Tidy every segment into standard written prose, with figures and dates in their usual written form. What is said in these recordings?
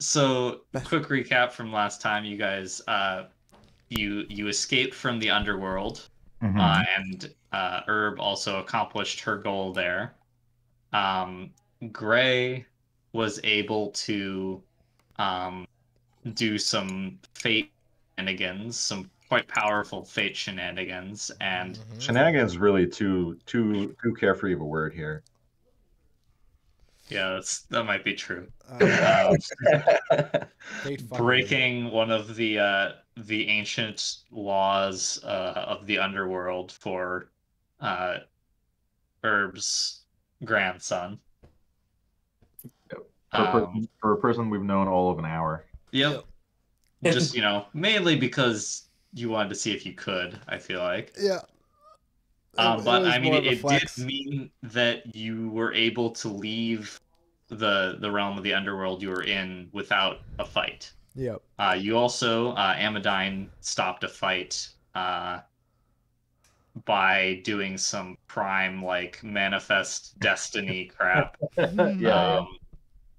So quick recap from last time, you guys. You escaped from the underworld, Hmm. and Herb also accomplished her goal there. Um, Gray was able to um, do some fate shenanigans, some quite powerful fate shenanigans, and Hmm. Shenanigans is really too carefree of a word here. yeah, that might be true. Uh, Um, Fate fuckery. breaking one of the ancient laws of the underworld for uh, Herb's grandson. Um, For a person we've known all of an hour. yep, Yep. just mainly because you wanted to see if you could. I feel like. Yeah. It But was I mean, more of a it did flex. mean that you were able to leave the realm of the underworld you were in without a fight. Yep. You also, Amadine stopped a fight by doing some prime, like, manifest destiny crap, Yeah, um,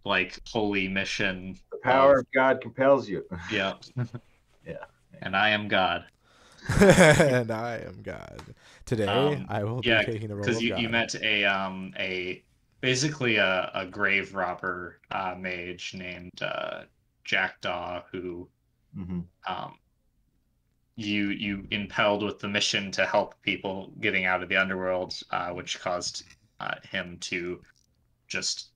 like, holy mission the of, power of God compels you. yeah, Yeah. and I am God. And I am God. Today I will be Yeah, taking the role because of you God. met a basically a grave robber mage named Jackdaw who Hmm. um, you impelled with the mission to help people getting out of the underworld, which caused him to just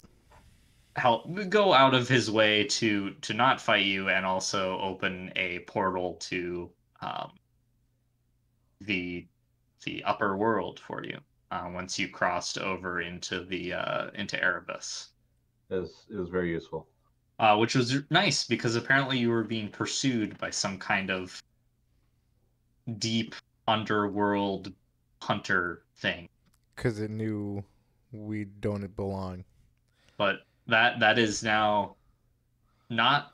help go out of his way to not fight you and also open a portal to um, the the upper world for you once you crossed over into Erebus, It was very useful. which was nice because apparently you were being pursued by some kind of deep underworld hunter thing. Because it knew we don't belong. But that is now not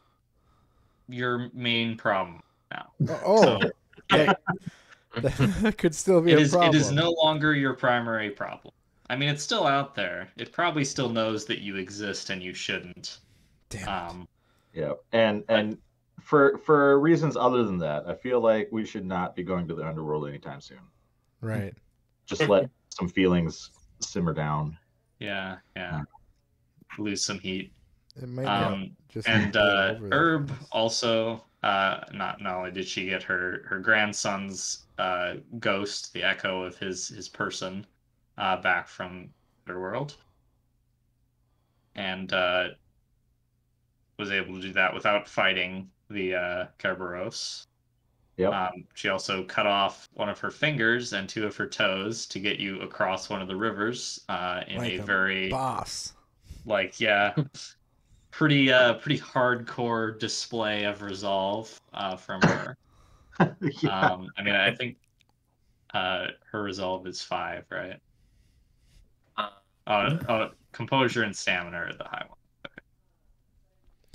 your main problem now. Oh, So it that, that could still be it a is problem. no longer your primary problem. I mean, it's still out there. It probably still knows that you exist and you shouldn't. Damn it. Um, Yeah, and but and for reasons other than that, I feel like we should not be going to the underworld anytime soon. Right. Just let some feelings simmer down. yeah, yeah, Uh, lose some heat. It might yeah. not Um, just and get over that Herb fast. also, not only did she get her grandson's ghost, the echo of his person, back from Underworld, and was able to do that without fighting the Kerberos. Yep. She also cut off one of her fingers and two of her toes to get you across one of the rivers in Like a a very, boss. like, yeah, pretty hardcore display of resolve from her. Yeah. I mean, I think her resolve is 5, right? Uh, Composure and stamina are the high one.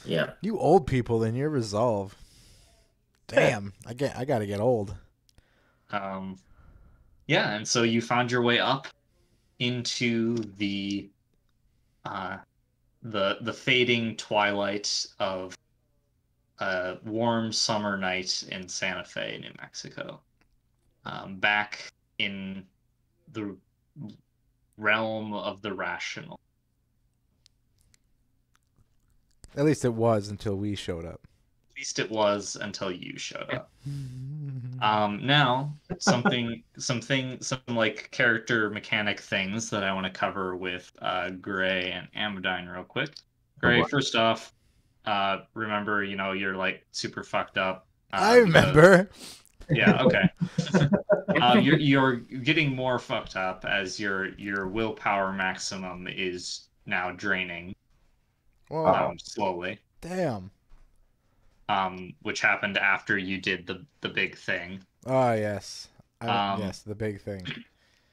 yeah. You old people in your resolve. Damn. I gotta get old. Um, yeah, and so you found your way up into uh, the fading twilight of a warm summer night in Santa Fe, New Mexico. Back in the realm of the rational. At least it was until we showed up. At least it was until you showed up. Now some like character mechanic things that I want to cover with Gray and Amadine real quick. Oh Gray, boy. first off, remember, you're like super fucked up I because remember. yeah, okay. You're getting more fucked up as your willpower maximum is now draining Whoa. slowly. Damn. Which happened after you did the big thing. Oh, yes. Um, Yes, the big thing.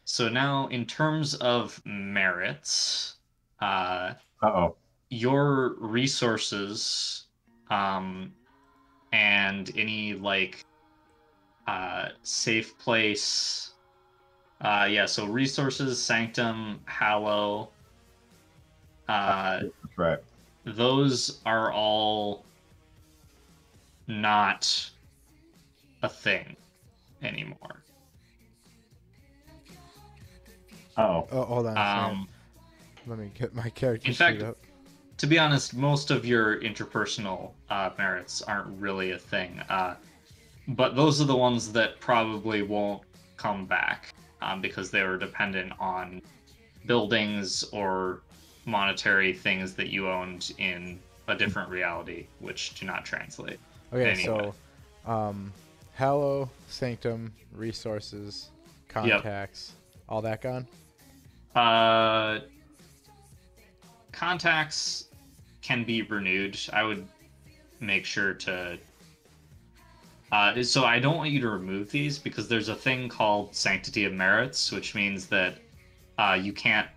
so now in terms of merits, Uh-oh. your resources, and any like safe place. Yeah, so resources, sanctum, hallow, uh, That's right. those are all not a thing anymore. Oh, Oh, hold on a second. Um, Let me get my character in sheet fact, up. to be honest, most of your interpersonal merits aren't really a thing. But those are the ones that probably won't come back because they were dependent on buildings or monetary things that you owned in a different reality, which do not translate. Okay, Anyway. so Hallow, Sanctum, resources, contacts, all that gone? Contacts can be renewed. I would make sure to. So I don't want you to remove these because there's a thing called Sanctity of Merits, which means that you can't.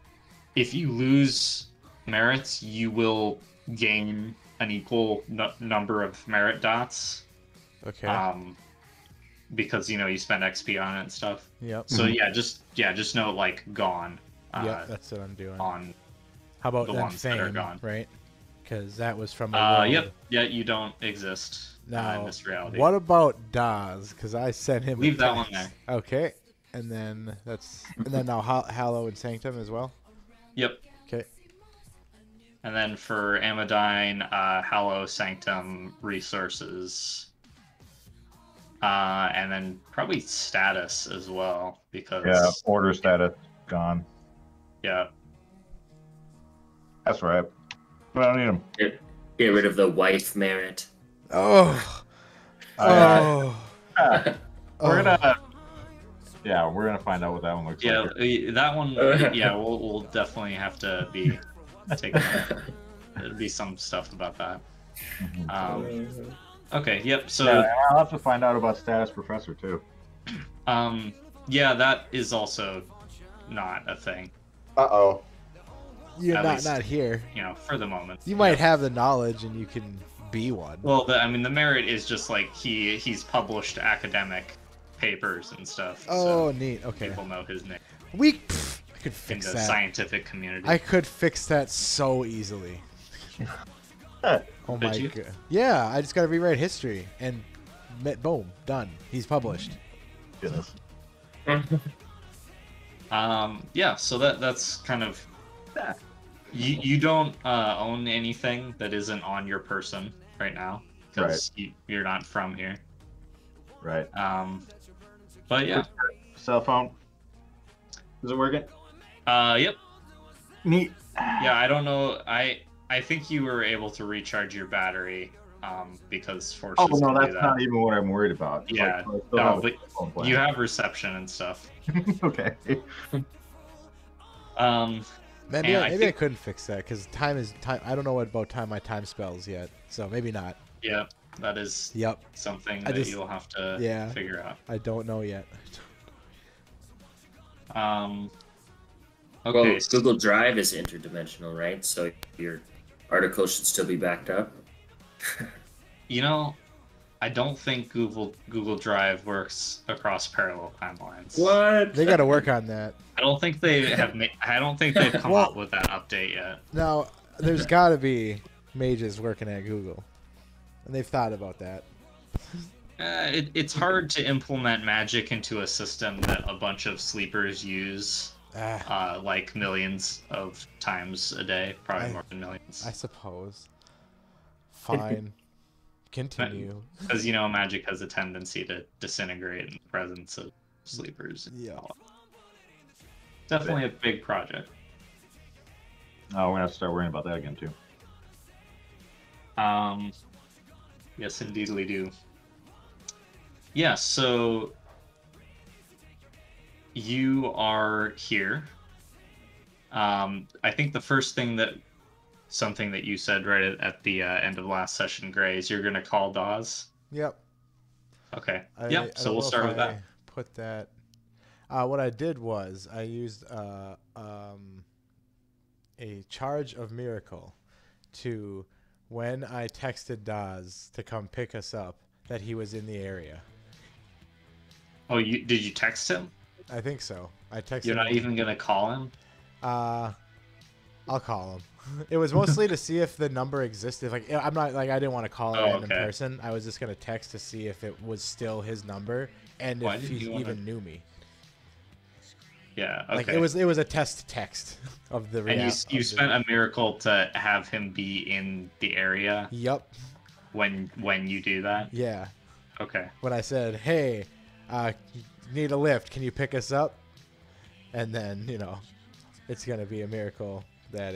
If you lose merits, you will gain an equal number of merit dots. Okay. Because you spend XP on it and stuff. Yep. So just note like gone. Yep, that's what I'm doing. On How about the then ones that are fame, gone. right? Because that was from a world. Yep. Yeah, you don't exist Now, in this reality. what about Daz? Because I sent him. Leave a that one text. there. Okay, and then now Hallow and Sanctum as well. Yep. Okay. And then for Amadine, Hallow, Sanctum, resources. And then probably status as well, because yeah, order status gone. yeah. That's right. But I don't need them. Get rid of the wife merit. Oh. We're Oh. gonna find out what that one looks Yeah, like. that one. Yeah, we'll definitely have to be taking. There'll be some stuff about that. Mhm. Okay. Yep. So. Yeah, I'll have to find out about status professor too. Yeah, that is also not a thing. Uh-oh. You're At not least- here. For the moment. You might have the knowledge and you can be one. Well, the merit is just like he's published academic papers and stuff. Oh, so neat. Okay. people know his name I could in fix the that. scientific community. I could fix that so easily. Oh Could my you? god. Yeah, I just gotta rewrite history and boom, done. He's published. Goodness. Yeah. So that's kind of. You don't own anything that isn't on your person right now because you're not from here. Right. But yeah. Cell phone. Is it working? Yep. Neat. Yeah, I don't know. I think you were able to recharge your battery because Fortress Oh no, can do that's that. not even what I'm worried about. It's Yeah, I still no, have a but cell phone plan. You have reception and stuff. Okay. Maybe And I I think- couldn't fix that because time is time. I don't know what about time my time spells yet, so maybe not. Yeah, that is Yep, something I that just- you'll have to yeah. figure out. I don't know yet. Okay. Well, Google Drive is interdimensional, right? So your article should still be backed up. I don't think Google Drive works across parallel timelines. What? They got to work on that. I don't think they have. I don't think they've come Well- up with that update yet. Now, there's got to be mages working at Google, and they've thought about that. It's hard to implement magic into a system that a bunch of sleepers use like millions of times a day, probably more than millions. I suppose. Fine. Continue. Because magic has a tendency to disintegrate in the presence of sleepers. Yeah. Definitely a big project. Oh, we're gonna have to start worrying about that again too. Yes, indeed we do. Yeah, so you are here. I think the first thing something that you said right at the end of last session, Gray, is you're gonna call Dawes. Yep. Okay. I Yep. So don't we'll know start if with that. I Put that. What I did was I used a charge of miracle to when I texted Daz to come pick us up that he was in the area. Oh, did you text him? I think so. I texted. You're not him. even gonna call him? I'll call him. It was mostly to see if the number existed. Like, I'm not like I didn't want to call a random okay. person. I was just gonna text to see if it was still his number and Why if did he you wanna- even knew me. Yeah. Okay. Like it was a test text of the. And you spent a miracle to have him be in the area Yup. when you do that. Yeah. Okay. When I said, "Hey, need a lift? Can you pick us up?" And then it's gonna be a miracle that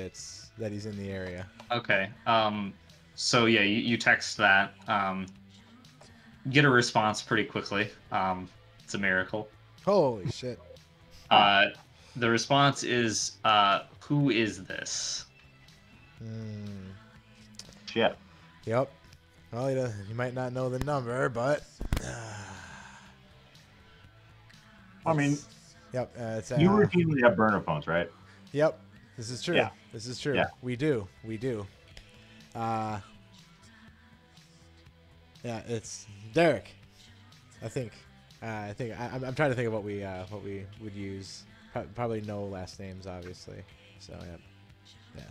he's in the area. Okay. So yeah, you text that. Get a response pretty quickly. It's a miracle. Holy shit! The response is, "Who is this?" Shit. Yep. Well, you might not know the number, but I mean, yep. It's you routinely have burner phones, right? Yep. This is true. Yeah. This is true. Yeah. We do. Yeah, it's Derek. I think. I'm trying to think of what we would use. Probably no last names, obviously. So yeah.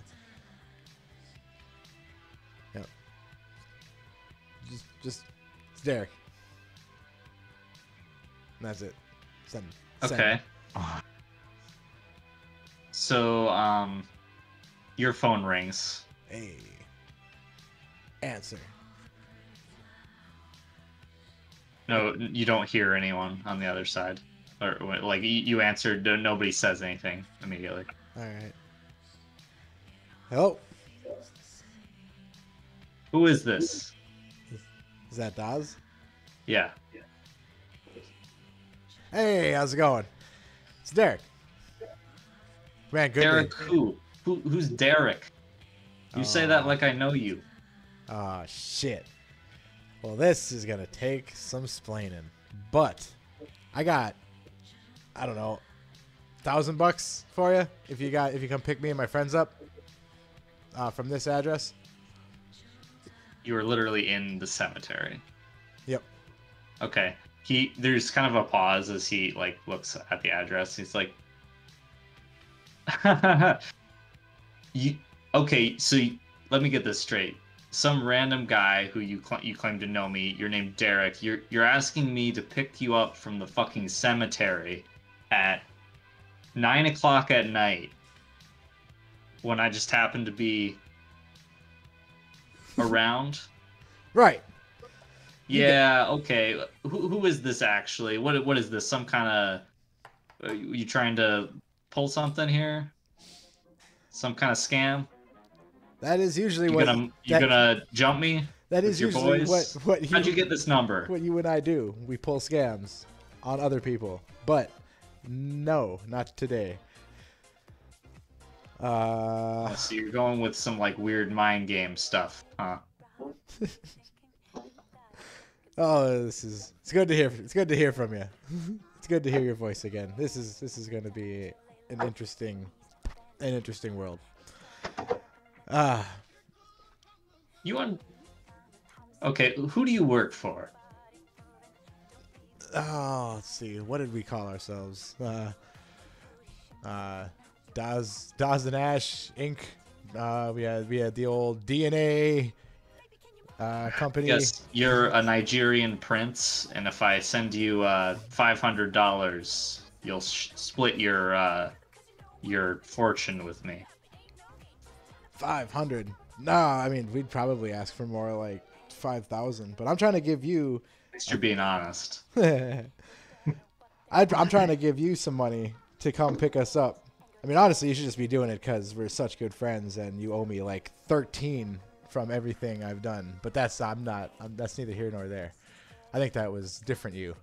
Yep. Just it's Derek. And that's it. Send. Okay. So your phone rings. Hey. Answer. No, you don't hear anyone on the other side, or like you answered. Nobody says anything immediately. All right. Hello. Who is this? Is that Daz? Yeah. Hey, how's it going? It's Derek. Man, good. Derek who? Who's Derek? You say that like I know you. Oh, shit. Well, this is gonna take some splaining, but I got, I don't know, $1,000 for you if you come pick me and my friends up from this address. You were literally in the cemetery. Yep. Okay. There's kind of a pause as he like looks at the address. He's like, okay, so let me get this straight. Some random guy who you claim to know me, you're named Derek. You're asking me to pick you up from the fucking cemetery at 9 o'clock at night when I just happen to be around. Right. Yeah. Okay. Who is this actually? What is this? Some kind of? Are you trying to pull something here? Some kind of scam? That is usually You gonna jump me? That is with your usually boys? How'd you get this number? What you and I do. We pull scams on other people, but no, not today. So you're going with some like weird mind game stuff, huh? Oh, it's good to hear. It's good to hear from you. It's good to hear your voice again. This is going to be an interesting world. Okay, who do you work for? Oh, let's see. What did we call ourselves? Daz and Ash Inc. We had the old DNA company. Yes, you're a Nigerian prince, and if I send you $500, you'll split your fortune with me. 500. Nah, I mean we'd probably ask for more, like 5,000. But I'm trying to give you. At least you're being honest. I'm trying to give you some money to come pick us up. I mean, honestly, you should just be doing it because we're such good friends, and you owe me like 13 from everything I've done. But that's neither here nor there. I think that was different. You.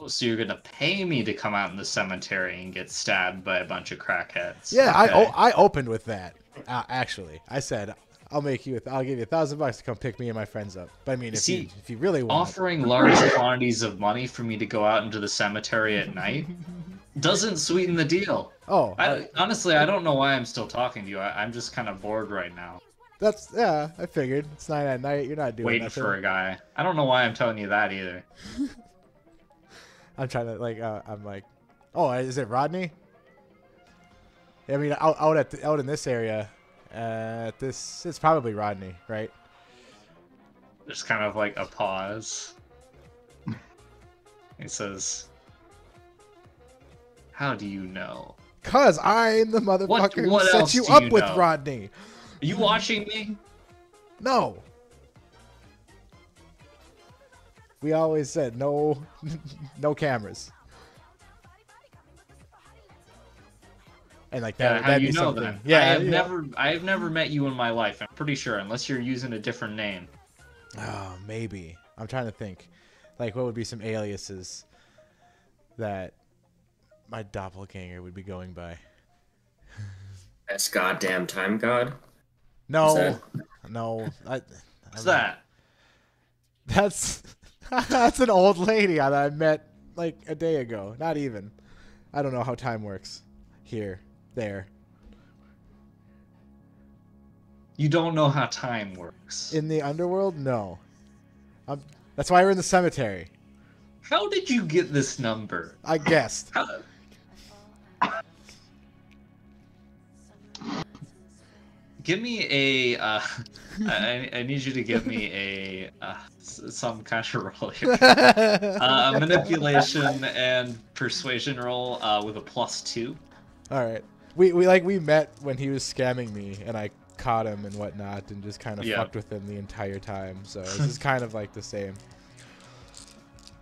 So you're gonna pay me to come out in the cemetery and get stabbed by a bunch of crackheads? Yeah, okay. I opened with that. Actually, I said I'll give you $1,000 to come pick me and my friends up. But I mean, if you really want, offering large quantities of money for me to go out into the cemetery at night doesn't sweeten the deal. Oh, honestly, I don't know why I'm still talking to you. I'm just kind of bored right now. I figured it's 9 at night. You're not doing waiting nothing. for a guy. I don't know why I'm telling you that either. I'm trying to I'm like, oh, is it Rodney? I mean, out in this area, it's probably Rodney, right? There's kind of like a pause. He says, "How do you know? Cause I'm the motherfucker What who set else you do up you with know? Rodney. Are you watching me?" No. We always said no, no cameras. And like that, How that'd you be know something. that? Yeah, I have never met you in my life. I'm pretty sure, unless you're using a different name. Oh, maybe. I'm trying to think. Like, what would be some aliases that my doppelganger would be going by? That's goddamn time god. No, no. What's that? That's that's an old lady that I met like a day ago. Not even. I don't know how time works. Here, there. You don't know how time works. In the underworld, no. That's why we're in the cemetery. How did you get this number? I guessed. How... Give me a. I need you to give me a some kind of roll here. Manipulation and persuasion roll with a +2. All right. We met when he was scamming me, and I caught him and whatnot, and just kind of fucked with him the entire time. So this is kind of like the same.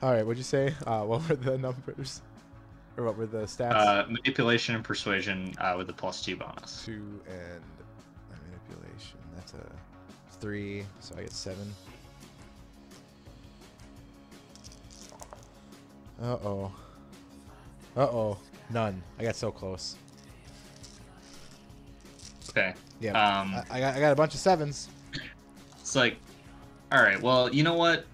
All right. What'd you say? What were the numbers? Or what were the stats? Manipulation and persuasion with a +2 bonus. 2 and manipulation. That's a 3, so I get 7. Uh-oh. Uh-oh. None. I got so close. Okay. Yeah. I got a bunch of 7s. It's like, all right. Well, you know what?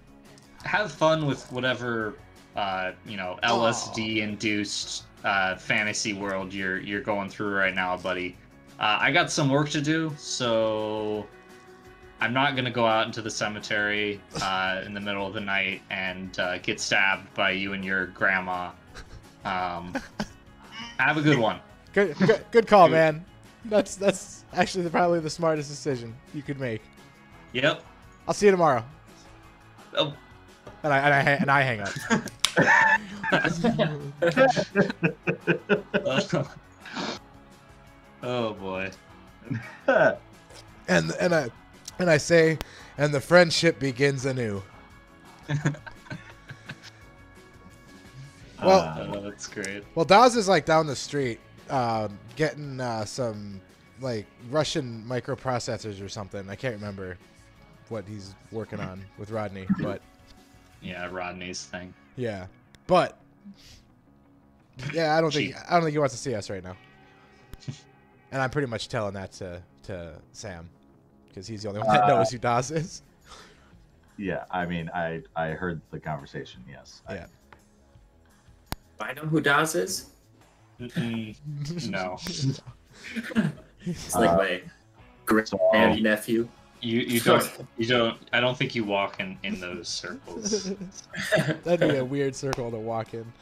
Have fun with whatever LSD induced fantasy world you're going through right now, buddy. I got some work to do, so I'm not gonna go out into the cemetery in the middle of the night and get stabbed by you and your grandma. Have a good one. Good call, man. That's actually probably the smartest decision you could make. Yep. I'll see you tomorrow. Oh. And I hang up. Oh boy. and I say, and the friendship begins anew. Well, that's great. Well, Dawes is like down the street, getting some like Russian microprocessors or something. I can't remember what he's working on with Rodney, but yeah, Rodney's thing. Yeah, but yeah, I don't think he wants to see us right now. And I'm pretty much telling that to Sam, because he's the only one that knows who Dawes is. Yeah, I mean, I heard the conversation. Yes. Yeah. I know who Dawes is. No. It's like my nephew. You don't. I don't think you walk in those circles. That'd be a weird circle to walk in.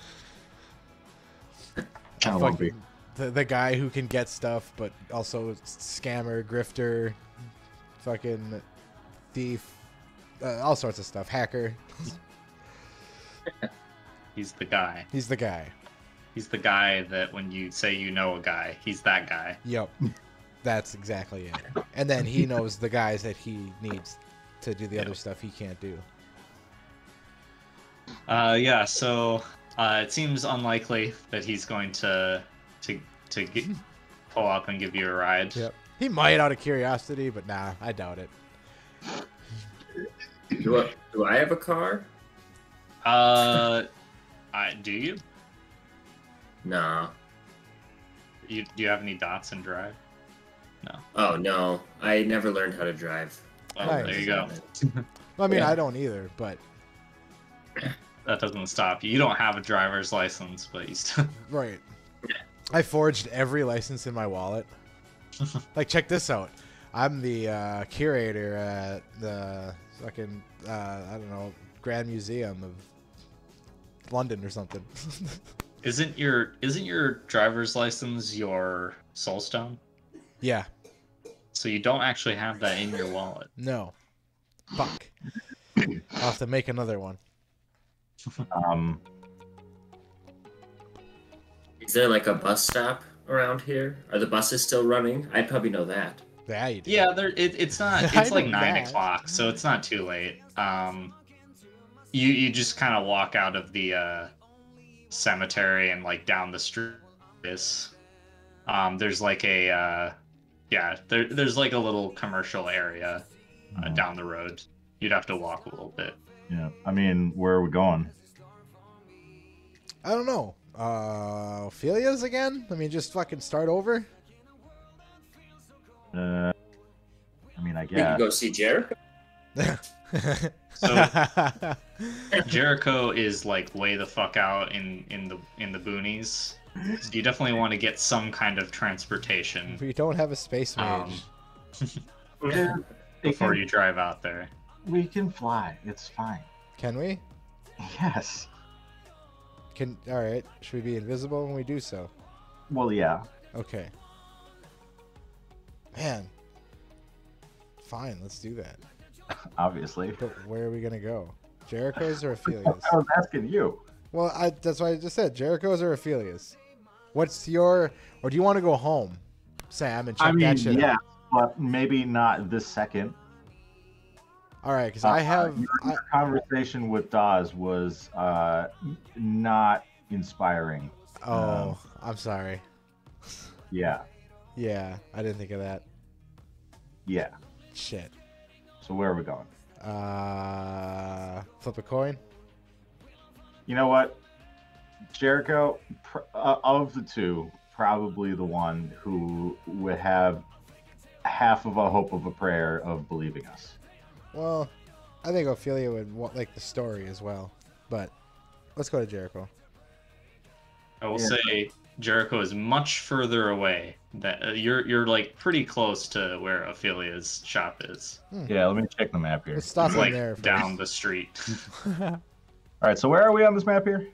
Fucking, the guy who can get stuff, but also scammer, grifter, fucking thief, all sorts of stuff, hacker. He's the guy. He's the guy. He's the guy that when you say you know a guy, he's that guy. Yep. That's exactly it. And then he knows the guys that he needs to do the other stuff he can't do. Yeah, so it seems unlikely that he's going to pull up and give you a ride. Yep. He might out of curiosity, but nah, I doubt it. Do I have a car? Do you? No. Do you have any dots in drive? No. Oh no, I never learned how to drive. Well, Nice. there you go. I mean, Yeah. I don't either, but That doesn't stop you. You don't have a driver's license, but you still. right. I forged every license in my wallet. Like, check this out. I'm the curator at the fucking I don't know, Grand Museum of London or something. Isn't your driver's license your Soulstone. Yeah. So you don't actually have that in your wallet. No. Fuck. I'll have to make another one. Is there like a bus stop around here? Are the buses still running? I probably know that. Yeah, you do. Yeah, it's not. I It's like know 9 that. o'clock, so it's not too late. You just kind of walk out of the cemetery and like down the street. There's like a there's like a little commercial area down the road. You'd have to walk a little bit. Yeah. I mean, where are we going? I don't know. Ophelia's again? I mean, just fucking start over? I mean, I We can guess. go see Jericho. So Jericho is like way the fuck out in the boonies. So you definitely want to get some kind of transportation We don't have a space mage. before you drive out there. We can fly. It's fine. Can we? Yes. Alright. Should we be invisible when we do so? Well, yeah. Okay. Man. Fine, let's do that. Obviously. But where are we gonna go? Jericho's or Ophelia's? I was asking you. Well, that's what I just said. Jericho's or Ophelia's? What's your... Or do you want to go home, Sam, and check I mean, that shit yeah, out? but maybe not this second. Alright, because I have... Your conversation with Dawes was not inspiring. I'm sorry. Yeah. Yeah, I didn't think of that. Yeah. Shit. So where are we going? Flip a coin? You know what? Jericho, of the two, probably the one who would have half of a hope of a prayer of believing us. Well, I think Ophelia would like the story as well. But let's go to Jericho. I will Yeah. say Jericho is much further away. That you're like pretty close to where Ophelia's shop is. Yeah, let me check the map here. Let's stop It's in like there. First. down the street. All right, so where are we on this map here?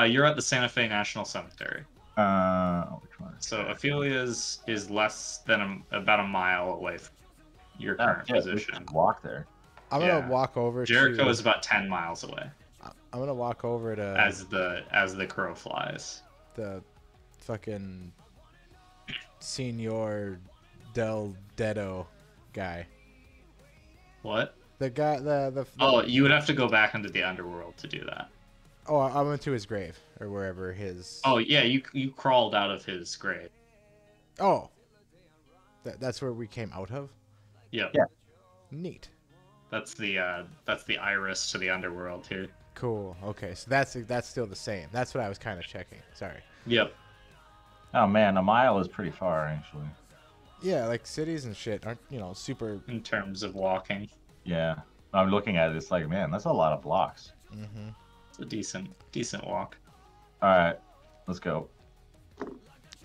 You're at the Santa Fe National Cemetery. Which one? So Ophelia's is less than about a mile away from your current Yeah, we position. can walk there. I'm gonna Yeah. walk over. Jericho to, is about 10 miles away I'm gonna walk over to as the crow flies. the fucking Senor Del Dedo guy. What? The guy. The Oh, you would have to go back into the underworld to do that. Oh, I went to his grave or wherever his. Oh yeah, you crawled out of his grave. Oh. That's where we came out of. Yep. Yeah. Neat. That's the iris to the underworld here. Cool. Okay, so that's still the same. That's what I was kind of checking. Sorry. Yep. Oh man, a mile is pretty far actually. Yeah, like cities and shit aren't super. In terms of walking, Yeah, I'm looking at it. It's like, man, that's a lot of blocks. Mm-hmm. it's a decent walk. All right, let's go. So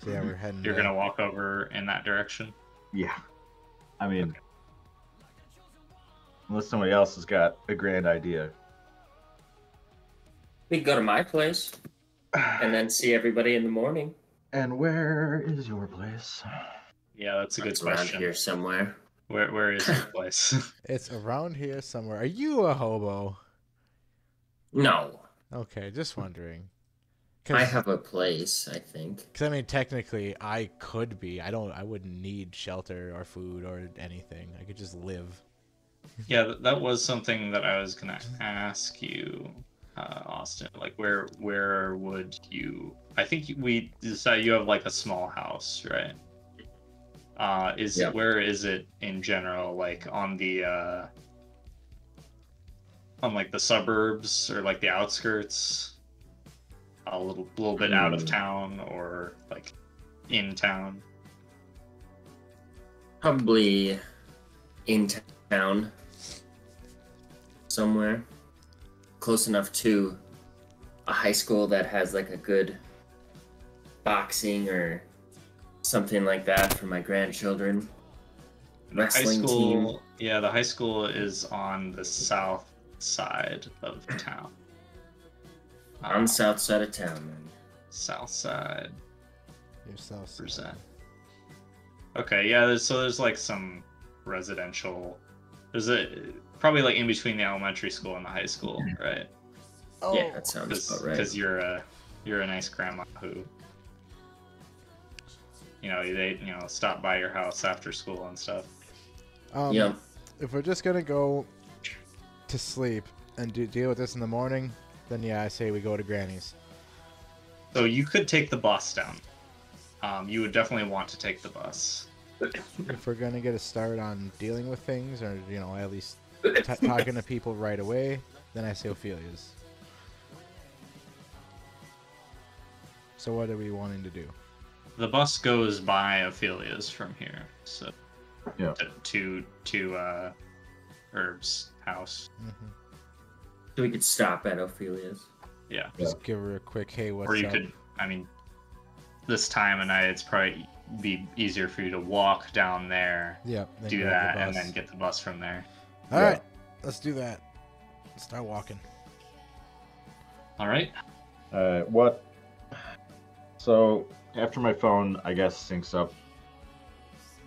yeah, we're heading. You're gonna walk over in that direction. Yeah, I mean, unless somebody else has got a grand idea. We can go to my place and then see everybody in the morning. And where is your place? Yeah, that's a good It's around question. here somewhere. Where is your place? It's around here somewhere. Are you a hobo? No, Okay, just wondering. I have a place. I think. Because I mean, technically, I could be. I wouldn't need shelter or food or anything. I could just live. Yeah, that was something that I was gonna ask you, Austin. Like, where would you? I think we decided you have like a small house, right? Yeah. Where is it in general? Like on like the suburbs or like the outskirts? A little bit out of town or like in town? Probably in town somewhere. Close enough to a high school that has like a good boxing or something like that for my grandchildren. Wrestling team. Yeah, the high school is on the south side of town. On the south side of town, man. South side Yourself. percent. Okay, yeah. There's like some residential. There's probably like in between the elementary school and the high school, right? Yeah, that sounds about right. Because you're a nice grandma who, they stop by your house after school and stuff. Yeah. If we're just gonna go to sleep and deal with this in the morning, then yeah, I say we go to Granny's. So you could take the bus down. You would definitely want to take the bus. If we're gonna get a start on dealing with things, or at least talking to people right away, then I say Ophelia's. So what are we wanting to do? The bus goes by Ophelia's from here, so Yeah. to Herb's house. Mm-hmm. So we could stop at Ophelia's. Yeah. Just give her a quick, hey, what's Or you up? could, I mean, this time of night, it's probably be easier for you to walk down there, Yep. then do grab that, the and bus. then get the bus from there. All Yeah. right, let's do that. Start walking. All right. What? So after my phone, I guess, syncs up.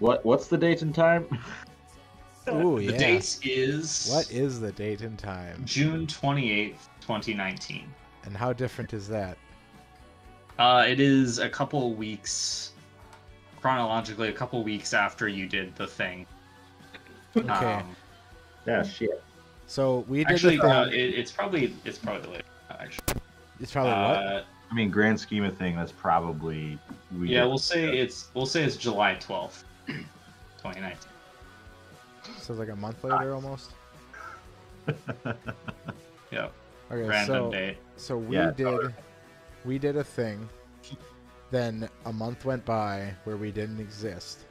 What's the date and time? Ooh, The yeah. date is What is the date and time? June 28th, 2019. And how different is that? It is a couple weeks, chronologically, a couple weeks after you did the thing. Okay. Yeah, shit. So we did Actually, the thing. no, it's probably later. Actually, It's probably what? I mean, grand scheme of thing, that's probably yeah, we'll say it's July 12th, 2019. So it's like a month later almost. Yep. Okay, Random date. so Yeah, we did a thing. Then a month went by where we didn't exist.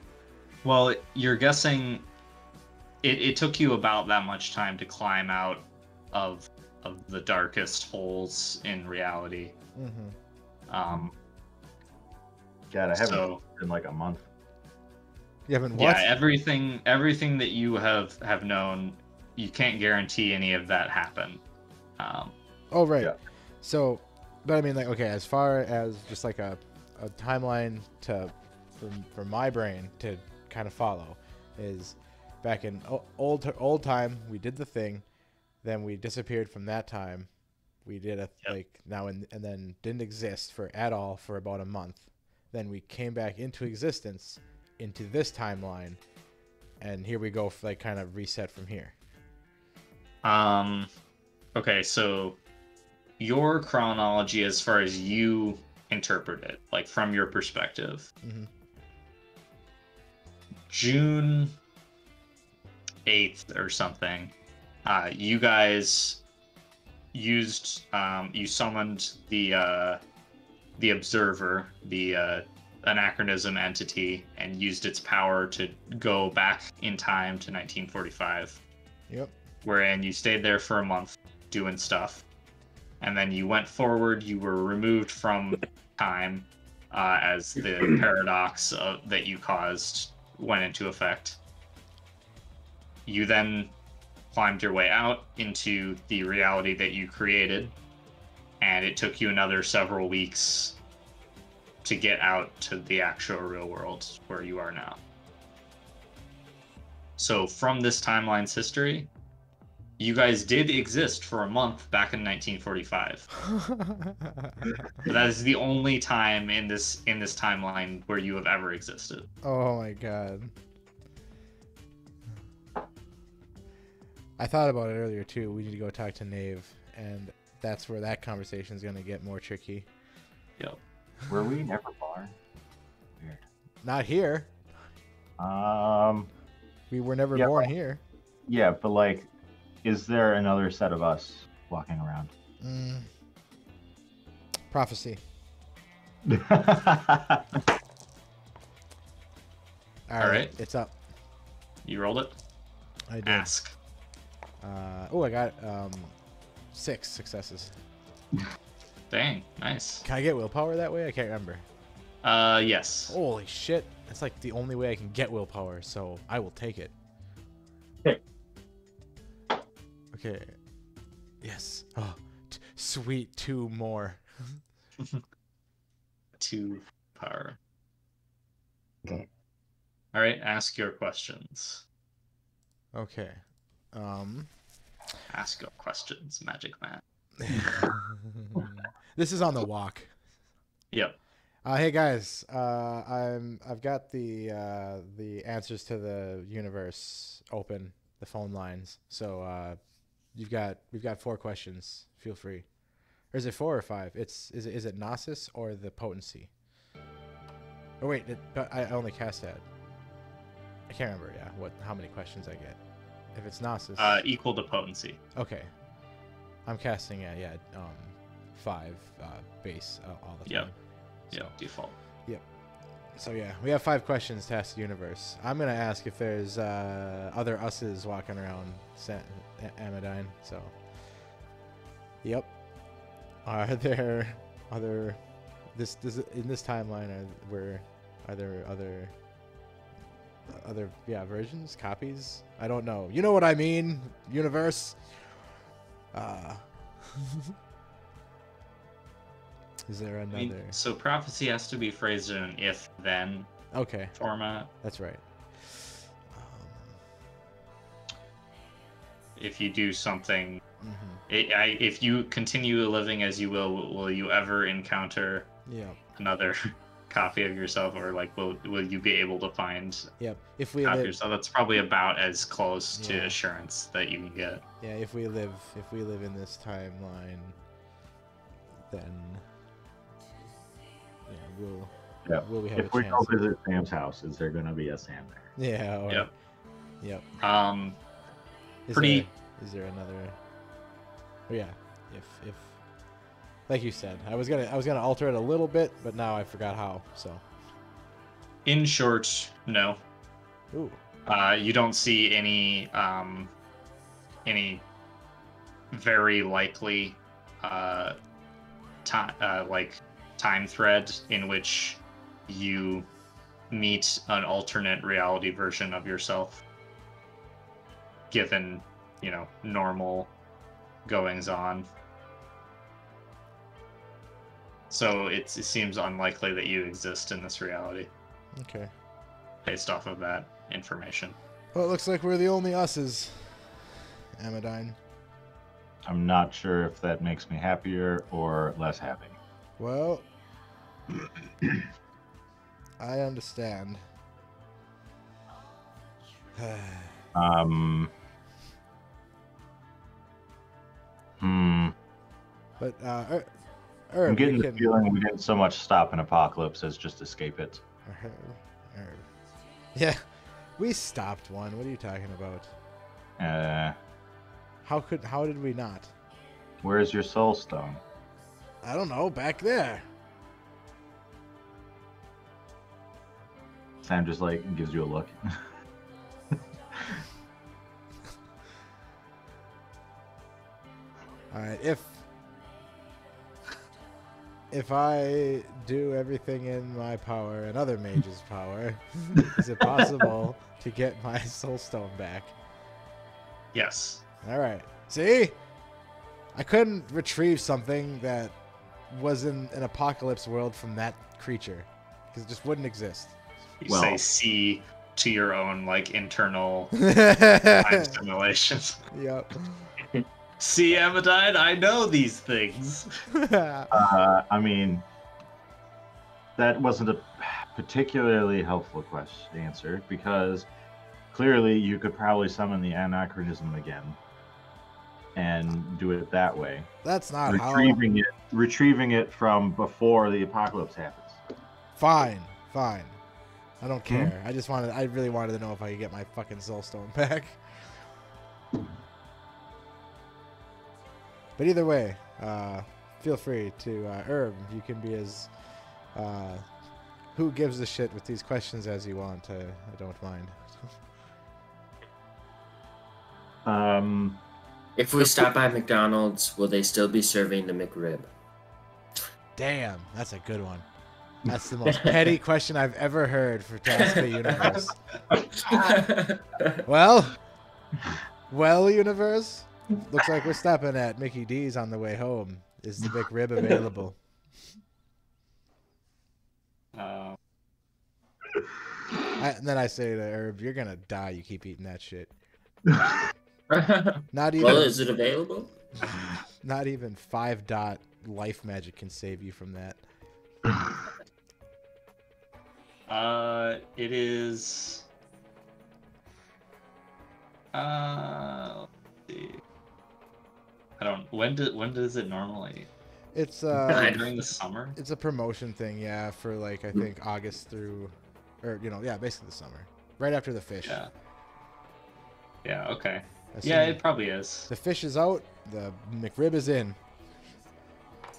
Well, you're guessing it took you about that much time to climb out of the darkest holes in reality. Mm-hmm. God, I haven't So been like a month. You haven't what? yeah, everything that you have known, you can't guarantee any of that happened. Oh right. Yeah. So, but I mean, like, okay, as far as just like a timeline for my brain to kind of follow is back in old time we did the thing, then we disappeared from that time. We did like now and then didn't exist at all for about a month. Then we came back into existence into this timeline, and here we go, like kind of reset from here. Okay, so your chronology as far as you interpret it, like from your perspective. Mm-hmm. June 8th or something, you guys used you summoned the observer, the anachronism entity, and used its power to go back in time to 1945. Yep. Wherein you stayed there for a month doing stuff, and then you went forward. You were removed from time as the paradox that you caused went into effect. You then climbed your way out into the reality that you created, and it took you another several weeks to get out to the actual real world where you are now. So from this timeline's history, you guys did exist for a month back in 1945. But that is the only time in this timeline where you have ever existed. Oh my god. I thought about it earlier too. We need to go talk to Nave, and that's where that conversation is going to get more tricky. Yep. Were we never born? Weird. Not here. We were never Yeah, born but- here. Yeah, but like, is there another set of us walking around? Prophecy. All All right. It's up. You rolled it? I did. Ask. I got 6 successes. Dang, nice. Can I get willpower that way? I can't remember. Yes. Holy shit. That's like the only way I can get willpower, so I will take it. Okay. Yes. Oh, sweet. 2 more. 2 power. Okay. All All right, ask your questions. Okay. Ask your questions, Magic Man. This is on the walk. Yep. Hey guys, I've got the answers to the universe open, the phone lines. So we've got 4 questions. Feel free. Or is it 4 or 5? Is it Gnosis or the potency? Oh wait, I only cast that. I can't remember. Yeah, how many questions I get? If it's Gnosis, Equal to potency. okay. I'm casting 5 base all the Yep. time. Yep. Default. So yeah, we have 5 questions to ask the universe. I'm gonna ask if there's other us's walking around Amadine. So, yep. Are there other this in this timeline? Are there other versions, copies? I don't know. You know what I mean, universe. Is there another? I mean, so prophecy has to be phrased in an if-then Okay, format. that's right. If you do something, Mhm. if you continue living as you will you ever encounter Yeah. another copy of yourself, or like will you be able to find Yep. If we copy of live, yourself? That's probably about as close to Yeah. assurance that you can get. yeah, if we live in this timeline, then Yeah. will we have If a we go chance? visit Sam's house, is there gonna be a Sam there? Yeah. Or, Yep. Yep. Is Pretty- Is there another? Oh, yeah. If like you said, I was gonna alter it a little bit, but now I forgot how. So. In short, no. Ooh. You don't see any very likely time thread in which you meet an alternate reality version of yourself, given normal goings on. So it seems unlikely that you exist in this reality Okay. based off of that information. Well, it looks like we're the only us's, Amadine. I'm not sure if that makes me happier or less happy. Well, I understand. But I'm Herb, getting we the can. feeling we didn't so much stop an apocalypse as just escape it. Herb. Yeah, we stopped one. What are you talking about? How did we not? Where's your soul stone? I don't know. Back there. Sam just like gives you a look. All right. If I do everything in my power and other mages' power, is it possible to get my soul stone back? Yes. All right. See? I couldn't retrieve something that was in an apocalypse world from that creature because it just wouldn't exist. You Well- say C to your own internal time Yep. simulations. See, Amadine, I know these things. I mean, that wasn't a particularly helpful answer because clearly you could probably summon the anachronism again and do it that way. That's not how. Retrieving it from before the apocalypse happens. Fine. I don't care. I really wanted to know if I could get my fucking soul stone back. But either way, feel free to Herb. You can be as who gives a shit with these questions as you want. I don't mind. If we stop by McDonald's, will they still be serving the McRib? Damn, that's a good one. That's the most petty question I've ever heard for Tasca Universe. Well, Universe. Looks like we're stopping at Mickey D's on the way home. Is the McRib available? And then I say to Herb, "You're gonna die. You keep eating that shit." Well, Not even. is it available? Not even 5-dot life magic can save you from that. It is. Let's see. I don't. When does it normally? It's During the summer. it's a promotion thing, yeah, for like I think August through, or basically the summer, right after the fish. Yeah. Yeah. Okay. As Yeah, soon- it probably is. The fish is out. The McRib is in.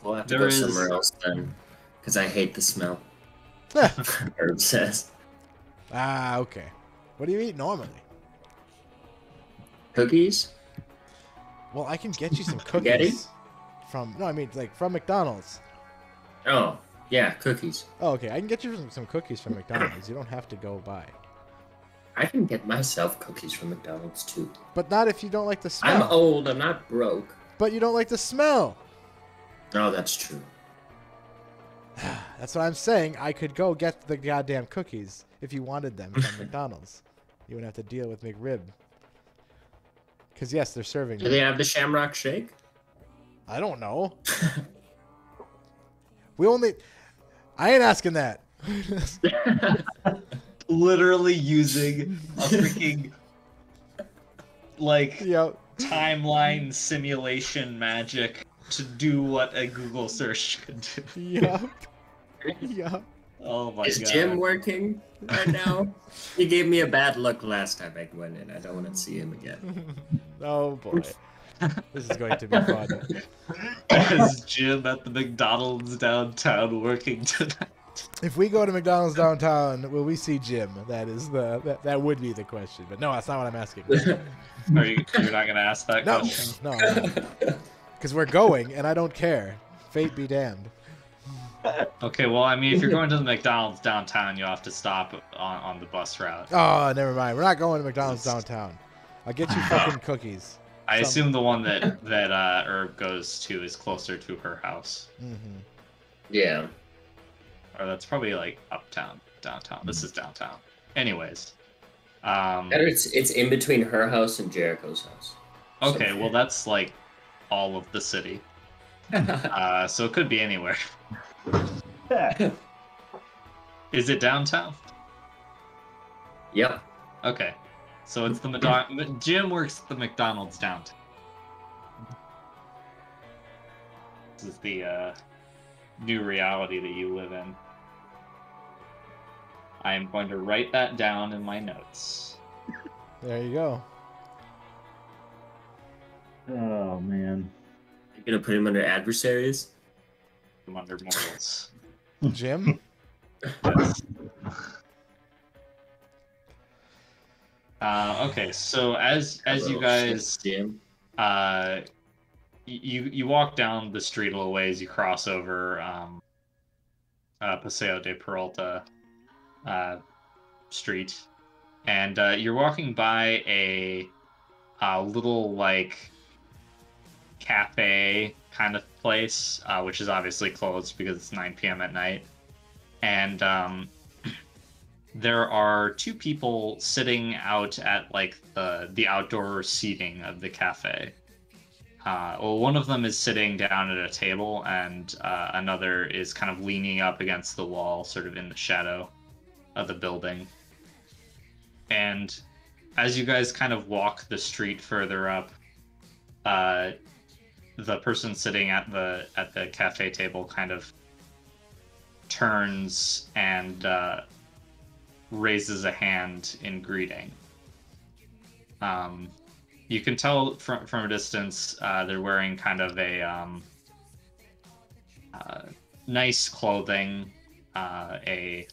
We'll have to There go is- somewhere else then, because I hate the smell. Herb says. Ah, okay. What do you eat normally? Cookies? Well, I can get you some Spaghetti? cookies from. No, I mean like from McDonald's. Oh, yeah, cookies. Oh, okay. I can get you some cookies from McDonald's. You don't have to go buy. I can get myself cookies from McDonald's too. But not if you don't like the I'm smell. old, I'm not broke. But you don't like the smell. No, that's true. That's what I'm saying. I could go get the goddamn cookies if you wanted them from McDonald's. You wouldn't have to deal with McRib. Because, yes, they're serving Do them. they have the Shamrock Shake? I don't know. I ain't asking that. Literally using a freaking like Yep. timeline simulation magic to do what a Google search could do. Yep. Yep. Oh my Is god. Jim working right now? He gave me a bad look last time I went in. I don't want to see him again. Oh, boy. This is going to be fun. Is Jim at the McDonald's downtown working tonight? If we go to McDonald's downtown, will we see Jim? That is that would be the question. But no, that's not what I'm asking. You're not gonna ask that No, question? no. Because we're going, and I don't care. Fate be damned. Okay, well, I mean, if you're going to the McDonald's downtown, you'll have to stop on the bus route. Oh, never mind. We're not going to McDonald's downtown. I'll get you fucking cookies. I assume the one that Herb goes to is closer to her house, Mm-hmm. Yeah. or that's probably like uptown, downtown. This is downtown. Anyways, And it's in between her house and Jericho's house. okay, well, that's like all of the city, so it could be anywhere. Is it downtown? Yep. Okay, so it's Jim works at the McDonald's downtown. This is the new reality that you live in. I am going to write that down in my notes. There you go. Oh man. You're gonna put him under adversaries? I'm under mortals. Jim? Yes. Okay, so as you guys Jim. you walk down the street a little ways, you cross over Paseo de Peralta street, and you're walking by a little like cafe kind of place, which is obviously closed because it's 9 p.m. at night, and there are two people sitting out at like the outdoor seating of the cafe. Well, one of them is sitting down at a table, and another is kind of leaning up against the wall, sort of in the shadow of the building. And as you guys kind of walk the street further up, the person sitting at the cafe table kind of turns and raises a hand in greeting. You can tell from a distance they're wearing kind of a nice clothing, a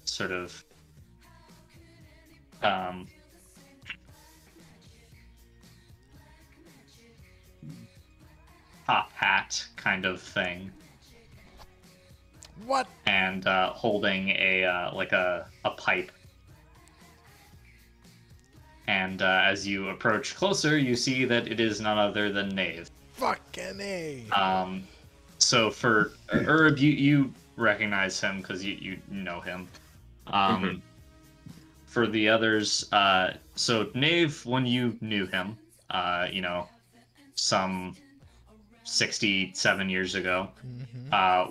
sort of top hat kind of thing, What? and holding a like a pipe. And as you approach closer, you see that it is none other than Knave. Fucking A. So for Herb, you recognize him because you know him. for the others, so Nave, when you knew him, you know, some 67 years ago,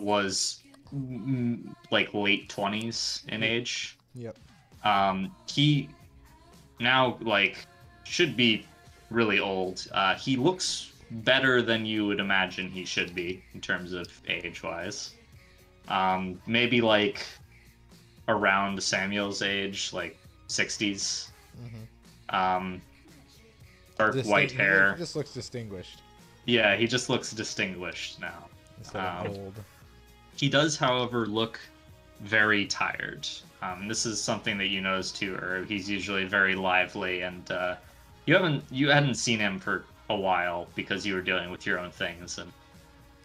was like late 20s in age. Yep. He now like should be really old. He looks better than you would imagine he should be in terms of age-wise. Maybe like around Samuel's age, like 60s. Dark white hair. He just looks distinguished Yeah, he just looks distinguished now. instead of old. He does, however, look very tired. This is something that you notice too, Herb. He's usually very lively, and you hadn't seen him for a while because you were dealing with your own things, and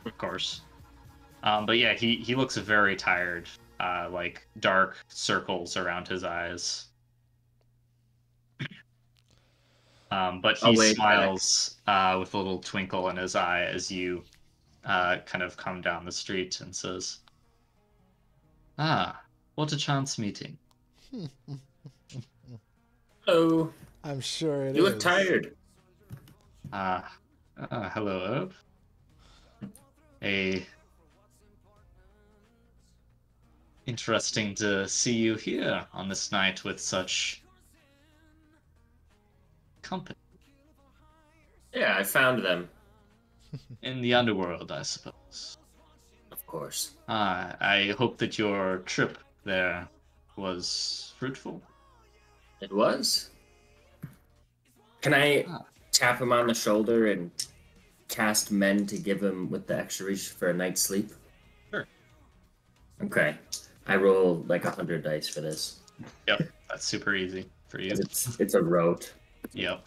of course. But yeah, he looks very tired, like dark circles around his eyes. But he smiles with a little twinkle in his eye as you kind of come down the street and says, "Ah, what a chance meeting." Hello. I'm sure it is. You look tired. Hello, Herb. Interesting to see you here on this night with such company. Yeah, I found them. In the underworld, I suppose. Of course. I hope that your trip there was fruitful. It was. Can I tap him on the shoulder and cast Mend to give him with the extra reach for a night's sleep? Sure. Okay. I roll like 100 dice for this. Yep, that's super easy for you. It's a rote. Yep.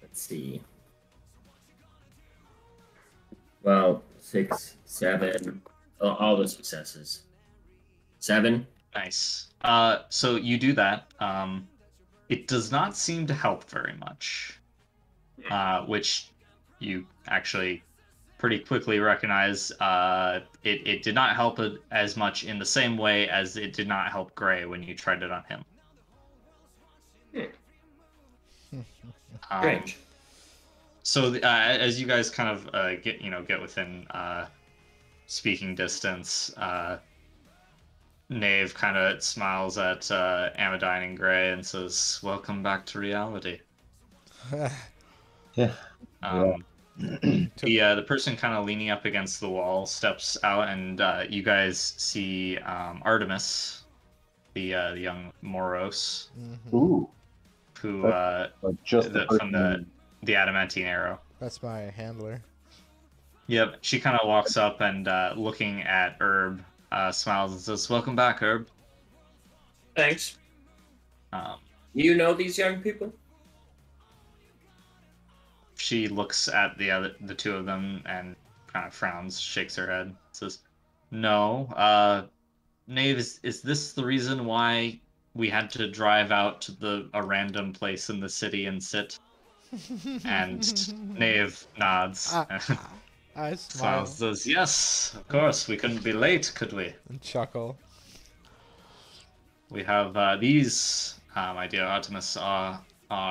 Let's see. Well, 6, 7, all the successes. 7. Nice. So you do that. It does not seem to help very much, which you actually pretty quickly recognize. It did not help it as much in the same way as it did not help Gray when you tried it on him. Strange. So as you guys kind of get within speaking distance, Nave kind of smiles at Amadine and Gray and says, "Welcome back to reality." Yeah. The person kind of leaning up against the wall steps out, and you guys see Artemis, the young Moros, Ooh. who Just from the adamantine arrow. That's my handler. Yep, she kind of walks up and looking at Herb, smiles and says, "Welcome back, Herb." Thanks. Um, You know these young people? she looks at the two of them and kind of frowns, shakes her head, says, "No, Nave, is this the reason why we had to drive out to a random place in the city and sit?" And Nave nods. I smile Smiles, says, "Yes, of course. We couldn't be late, could we? and chuckle. We have these, my dear Artemis, are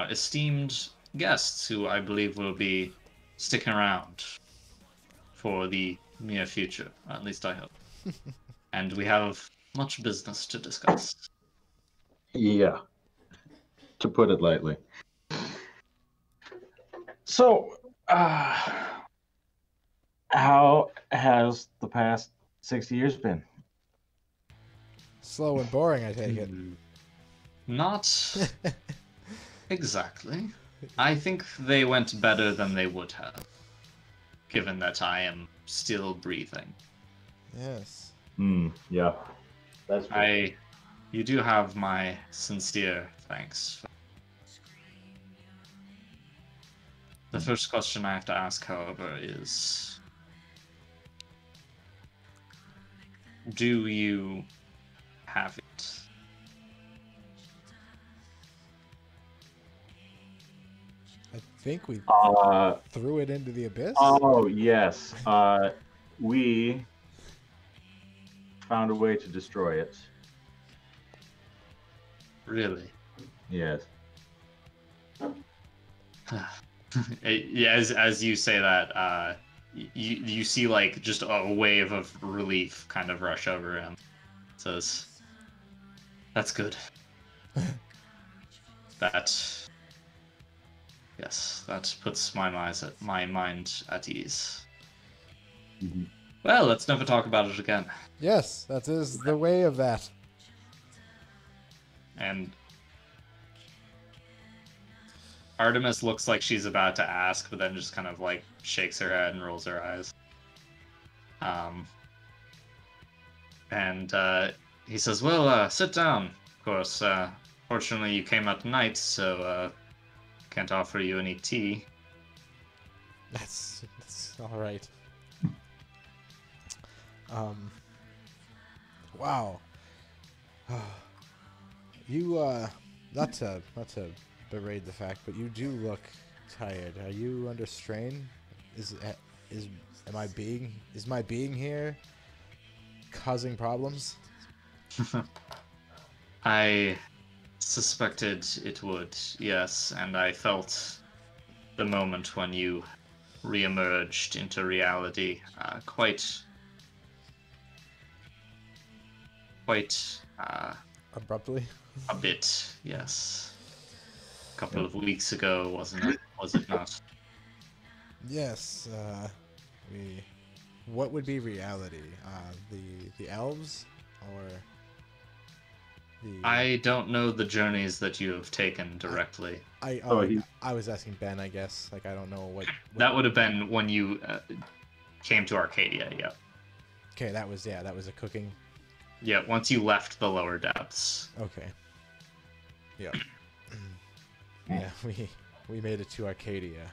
esteemed guests who I believe will be sticking around for the near future. At least I hope. And we have much business to discuss." Yeah. To put it lightly. So, how has the past 60 years been? Slow and boring, I take it. Not exactly. I think they went better than they would have, given that I am still breathing. Yes. Yeah. That's good. You do have my sincere thanks. The first question I have to ask, however, is, do you have it? I think we Uh, threw it into the abyss. oh, yes. We found a way to destroy it. Really? Yes. Yeah, as you say that, you see like just a wave of relief kind of rush over him. Says, "That's good. That yes, that puts my mind at ease. Mhm. Well, let's never talk about it again." Yes, that is the way of that. And Artemis looks like she's about to ask, but then just kind of like shakes her head and rolls her eyes. And he says, "Well, sit down. Of course, fortunately you came at night, so can't offer you any tea." That's all right. Wow. You not to berate the fact, but you do look tired. Are you under strain? Is my being here causing problems? I suspected it would, yes, and I felt the moment when you reemerged into reality quite Abruptly? a bit, yes. A couple of weeks ago, wasn't it? Was it not? Yes. What would be reality? The elves, or the? I don't know the journeys that you have taken directly. I was asking Ben, I guess. Like, I don't know what That would have been when you came to Arcadia, yeah. Okay, that was a cooking. Yeah, once you left the lower depths. Okay. Yeah. Yeah, we made it to Arcadia.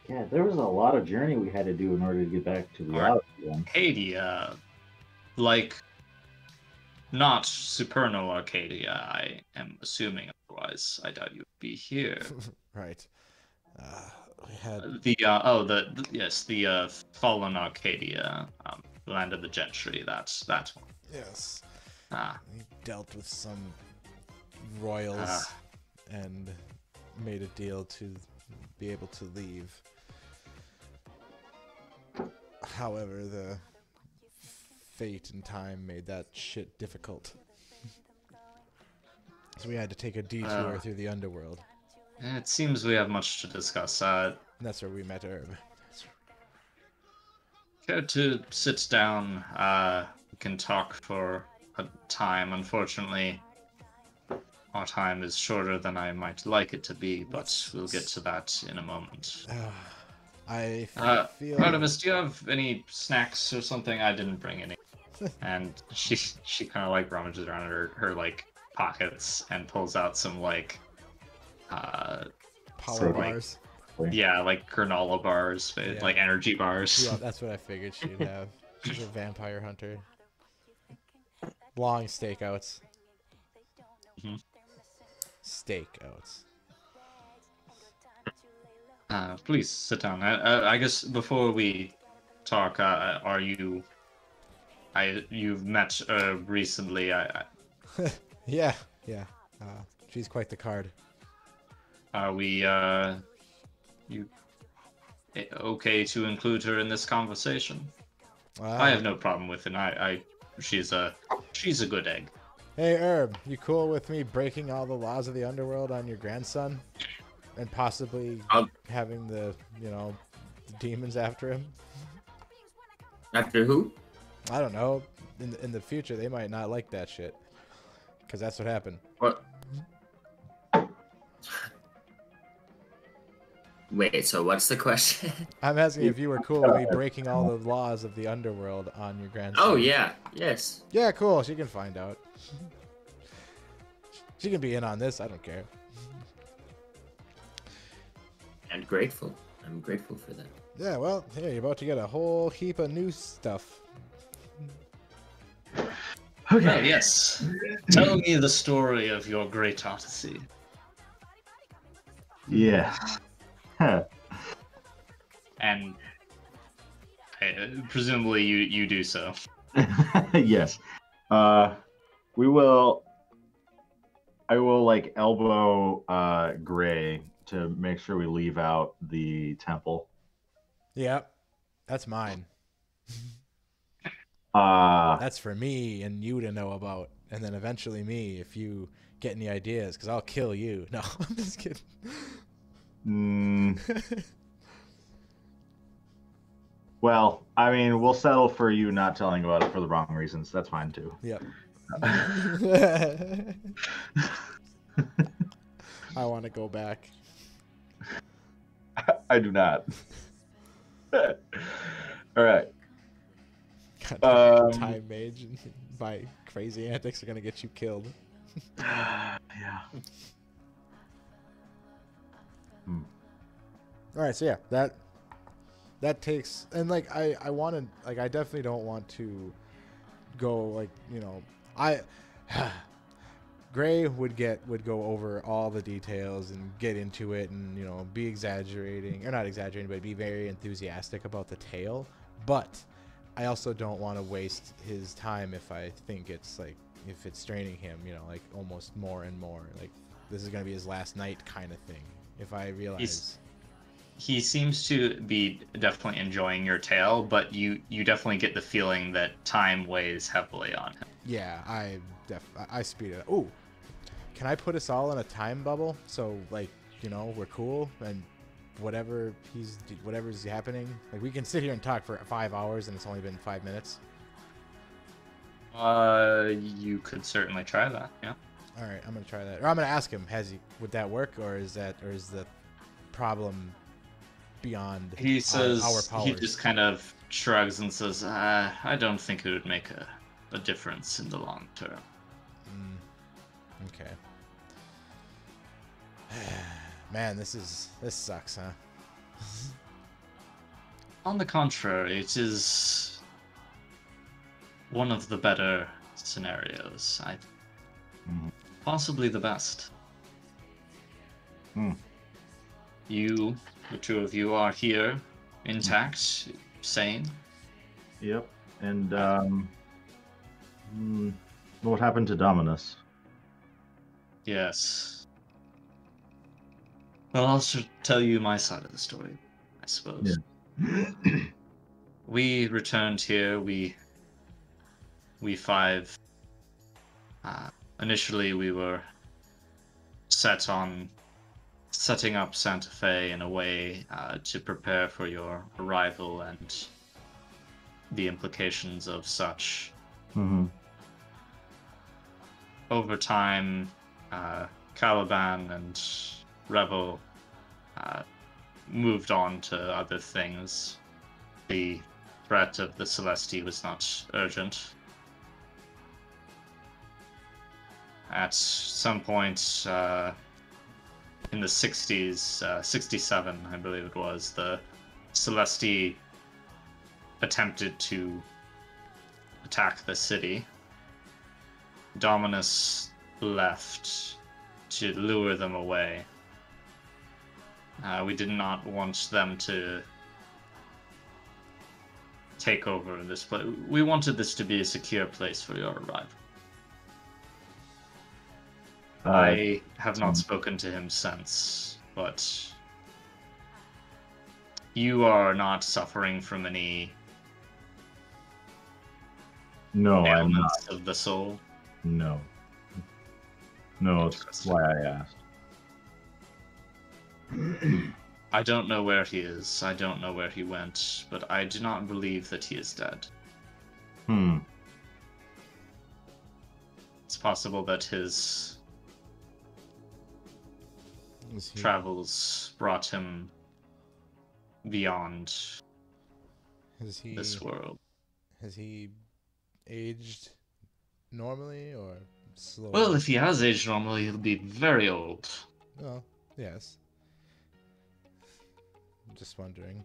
Yeah, there was a lot of journey we had to do in order to get back to reality. Arcadia, like, not Supernal Arcadia, I am assuming, otherwise I doubt you would be here. Right. We had the Fallen Arcadia, Land of the Gentry, that one. yes. Ah, We dealt with some royals and made a deal to be able to leave. However, the fate and time made that shit difficult. So we had to take a detour through the underworld. it seems we have much to discuss. And that's where we met Herb. Care to sit down? We can talk for a time. Unfortunately, our time is shorter than I might like it to be, but we'll get to that in a moment. I feel... Artemis, do you have any snacks or something? I didn't bring any. And she kind of like rummages around her like pockets and pulls out some like Power bars. yeah, like granola bars, Yeah. like energy bars. Yeah, that's what I figured she'd have. She's a vampire hunter. Long stakeouts. Mhm. Stakeouts. Please sit down. I guess before we talk, are you? You've met recently. Yeah. She's quite the card. Are we? You okay to include her in this conversation? I have no problem with it. She's a good egg. Hey, Herb, you cool with me breaking all the laws of the underworld on your grandson? And possibly having the demons after him? After who? I don't know. In the future, they might not like that shit. Because that's what happened. What? Wait, so what's the question? I'm asking if you were cool with me breaking all the laws of the underworld on your grandson. Oh, yeah. Yes. Yeah, cool. She can find out. She can be in on this. I don't care. And grateful. I'm grateful for that. Yeah, well, here, you're about to get a whole heap of new stuff. Okay. Oh, yes. Tell me the story of your great odyssey. Yeah. And presumably you do so. Yes. We will. I will like elbow Gray to make sure we leave out the temple. Yep. That's mine. Uh That's for me and you to know about. And then eventually me if you get any ideas, because I'll kill you. No, I'm just kidding. mm, well, I mean, we'll settle for you not telling about it for the wrong reasons. That's fine too. Yep. I want to go back. I do not. All right. God, time mage and my crazy antics are gonna get you killed. Yeah. All right, so yeah, that takes, and like I want to, like, I definitely don't want to go, like, you know, I Gray would go over all the details and get into it and, you know, be exaggerating, or not exaggerating, but be very enthusiastic about the tale. But I also don't want to waste his time if I think it's like, if it's straining him, you know, like almost more and more, like this is gonna be his last night kind of thing. If I realize. He seems to be definitely enjoying your tale, but you definitely get the feeling that time weighs heavily on him. Yeah, I speed it up. Ooh, can I put us all in a time bubble? So, like, you know, we're cool and whatever's happening, like, we can sit here and talk for 5 hours and it's only been 5 minutes. You could certainly try that. Yeah. All right, I'm gonna try that. Or I'm gonna ask him, would that work, or is the problem beyond He says, our powers? he just kind of shrugs and says, I don't think it would make a difference in the long term. Okay. Man, this sucks, huh? On the contrary, it is one of the better scenarios. Possibly the best. You, the two of you, are here, intact, sane. Yep. And what happened to Dominus? Yes. Well, I'll tell you my side of the story, I suppose. Yeah. We returned here. We five. Initially, we were set on setting up Santa Fe in a way to prepare for your arrival and the implications of such. Over time, Caliban and Rebel moved on to other things. The threat of the Celesti was not urgent. At some point in the 60s, 67, I believe it was, the Celesti attempted to attack the city. Dominus left to lure them away. We did not want them to take over this place. We wanted this to be a secure place for your arrival. I have not spoken to him since, but you are not suffering from any ailments of the soul. No, that's why I asked. I don't know where he is. I don't know where he went, but I do not believe that he is dead. It's possible that his travels brought him beyond this world. Has he aged normally or slowly? Well, if he has aged normally, he'll be very old. Oh, yes. I'm just wondering.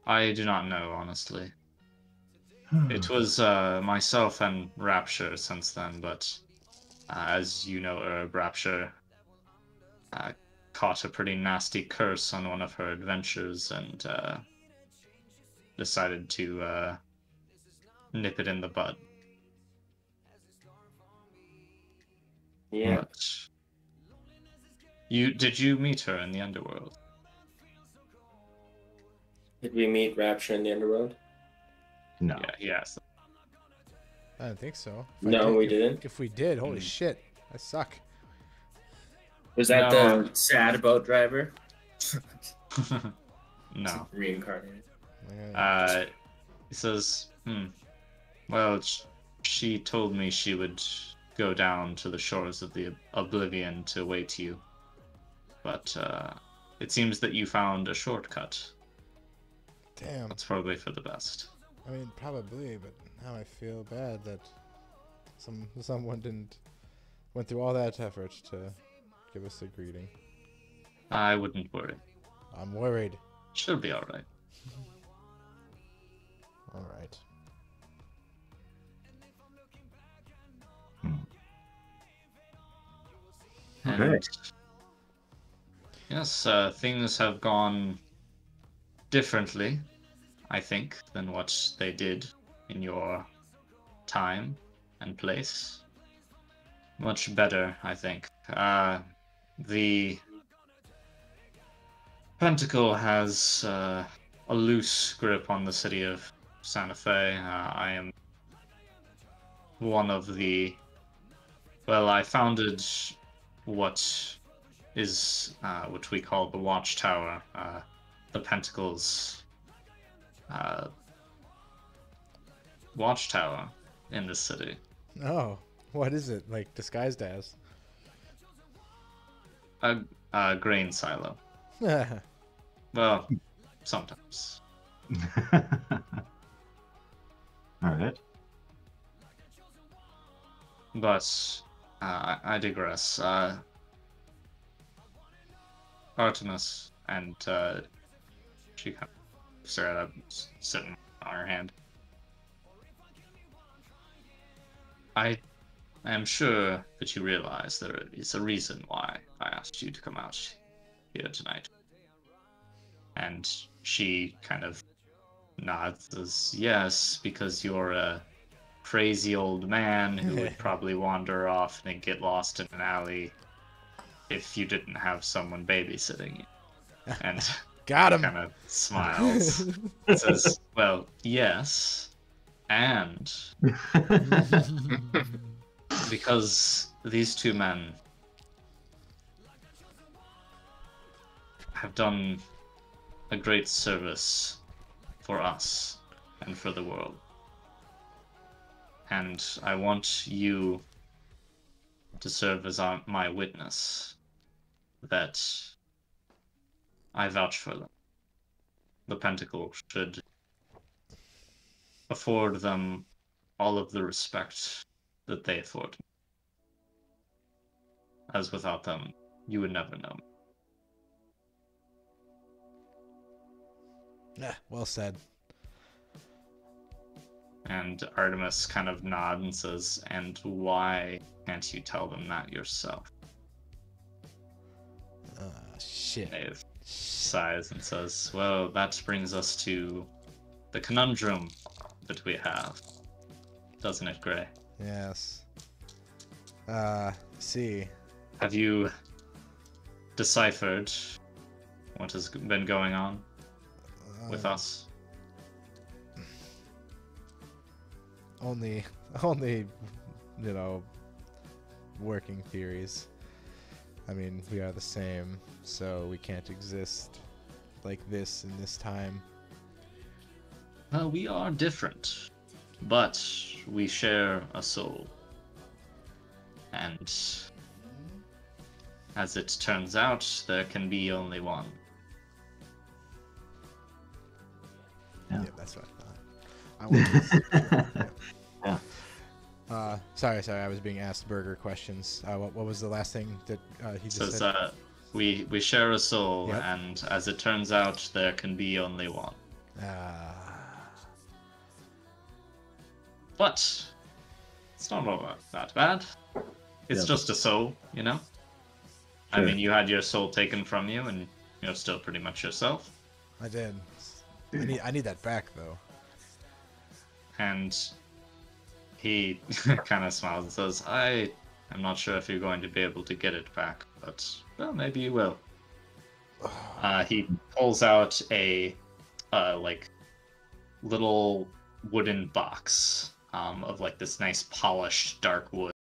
I do not know, honestly. It was myself and Rapture since then, but as you know, Rapture caught a pretty nasty curse on one of her adventures and decided to nip it in the bud. Yeah. But did you meet her in the underworld? Did we meet Rapture in the underworld? No. Yeah, yes. I don't think so. If I No, we if, didn't. If we did, holy Mm. shit, I suck. Was that No. the sad boat driver? No. Reincarnated. He says, well, she told me she would go down to the shores of the Oblivion to await you. But it seems that you found a shortcut. Damn. That's probably for the best. I mean, probably, but now I feel bad that someone went through all that effort to give us a greeting. I wouldn't worry. I'm worried. She'll be alright. All right. Okay. And yes, things have gone differently, I think, than what they did in your time and place. Much better, I think. The Pentacle has a loose grip on the city of Santa Fe. I am one of the... Well, I founded what we call the Watchtower, the Pentacle's watchtower in the city. Oh, what is it like disguised as? A grain silo. Well, sometimes. All right. But I digress. Artemis and she kind of stared at sitting on her hand. I am sure that you realize there is a reason why I asked you to come out here tonight. And she kind of nods, says, yes, because you're a crazy old man who would probably wander off and get lost in an alley if you didn't have someone babysitting you. And Got him. kind of smiles and says, well, yes, and because these two men have done a great service for us and for the world. And I want you to serve as my witness that I vouch for them. The Pentacle should afford them all of the respect that they afford me. As without them, you would never know me. Yeah, well said. And Artemis kind of nods and says, and why can't you tell them that yourself? Shit. Dave sighs and says, well, that brings us to the conundrum that we have. Doesn't it, Gray? Yes. See. Have you deciphered what has been going on with us? Only, you know, working theories. I mean, we are the same, so we can't exist like this in this time. Well, we are different, but we share a soul. And as it turns out, there can be only one. Yeah. Yeah, that's what I thought. Yeah. Sorry, I was being asked burger questions. What was the last thing that he just Says, said? we share a soul, Yep. and as it turns out, there can be only one. But it's not all that bad. It's Yeah. just a soul, you know? I Sure. mean, you had your soul taken from you, and you're still pretty much yourself. I did. I need that back though. And he kind of smiles and says, I I'm not sure if you're going to be able to get it back, but well, maybe you will. He pulls out a like little wooden box of like this nice polished dark wood.